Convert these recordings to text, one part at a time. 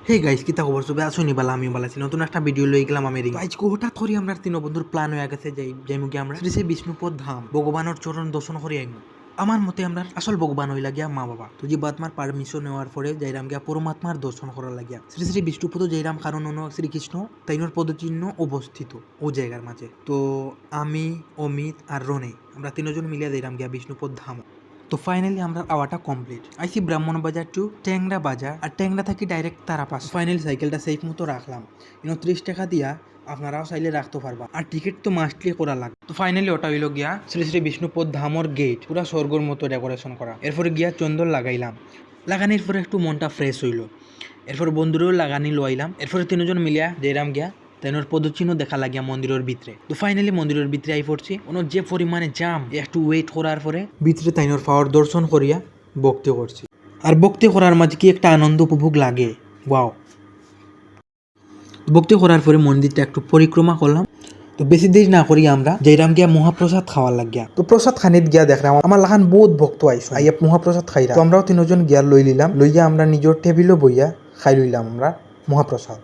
Hey guys কিতা খবর সবে আসো নি বালা আমি বালাছি নতুন একটা ভিডিও লই গেলাম আমেরিকা গাইস হঠাৎ করে আমরা তিন বন্ধুর প্ল্যান হয়ে গেছে যাইমু কি আমরা শ্রী শ্রী বিষ্ণুপদ ধাম ভগবানের চরণ দর্শন করি আইমু আমার মতে আমরা আসল ভগবান হইলা গিয়া মা বাবা তো যে বাতমার পারমিশন নেওয়ার পরে যাইরাম গিয়া পরমাত্মার দর্শন করার লাগিয়া শ্রী শ্রী বিষ্ণুপদ যাইরাম কারণ অন্য শ্রীকৃষ্ণ তাইনোর পদচিহ্ন অবস্থিত ও জায়গার মাঝে তো আমি অমিত আর রনে আমরা তিনজন মিলিয়া যাইরাম গিয়া বিষ্ণুপদ ধাম তো ফাইনালি আমরা আওয়াটা কমপ্লিট আইসি ব্রাহ্মণ বাজার টু ট্যাংরা বাজার আর ট্যাংরা থাকি ডাইরেক্ট তারাপাস ফাইনালি সাইকেলটা সেফ মতো রাখলাম 30 টাকা দিয়া আপনারাও চাইলে রাখতে পারবা আর টিকিট তো মাস্টলি করা লাগে তো ফাইনালি ওটা হইল গিয়া শ্রী শ্রী বিষ্ণুপদ ধামর গেট পুরা স্বর্গর মতো ডেকোরেশন করা এরপরে গিয়া চন্দন লাগাইলাম লাগানির পরে একটু মনটা ফ্রেশ হইল এরপর বন্ধুরেও লাগানি লইলাম এরপরে তিনজন মিলিয়া যেরাম গিয়া তাইনোর পদচিহ্ন দেখা লাগিয়া মন্দিরের ভিতরে তো ফাইনালি মন্দিরের ভিতরে আই পড়ছি ওনার যে পরিমাণে জাম একটু ওয়েট করার পরে ভিতরে তাইনোর পাওয়ার দর্শন করিয়া ভক্তি করছি আর ভক্তি করার মাঝে কি একটা আনন্দ উপভোগ লাগে ওয়াও ভক্তি করার পরে মন্দিরটা একটু পরিক্রমা করলাম তো বেশি দেরি না করি আমরা যাইরাম গিয়া মহাপ্রসাদ খাওয়ার লাগিয়া তো প্রসাদ খানিত গিয়া দেখলাম আমার লাখান বহুত ভক্ত আইসো আইয়া মহাপ্রসাদ খাইরা তো আমরাও তিনজন গিয়া লই লিলাম লইয়া আমরা নিজের টেবিলও বইয়া খাই লইলাম আমরা মহাপ্রসাদ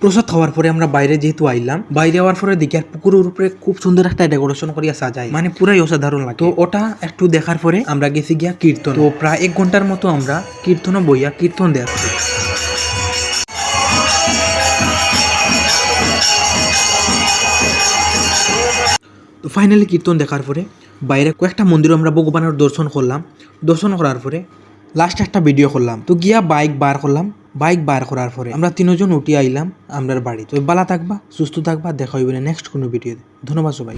প্রসাদ খাওয়ার পরে আমরা বাইরে যেহেতু আইলাম বাইরে যাওয়ার পরে দেখি আর পুকুরের উপরে খুব সুন্দর একটা ডেকোরেশন করিয়া সাজাই মানে পুরাই অসাধারণ লাগে তো ওটা একটু দেখার পরে আমরা গেছি গিয়া কীর্তন তো প্রায় 1 ঘন্টার মতো আমরা কীর্তনও বইয়া কীর্তন দেখছি তো ফাইনালি কীর্তন দেখার পরে বাইরে কয়েকটা মন্দির আমরা ভগবানের দর্শন করলাম দর্শন করার পরে লাস্ট একটা ভিডিও করলাম তো গিয়া বাইক বার করলাম বাইক বার করার পরে আমরা তিনজন উঠে আইলাম আমরার বাড়ি তো ভালো থাকবা সুস্থ থাকবা দেখা হইবে নেক্সট কোনো ভিডিওতে ধন্যবাদ সবাই।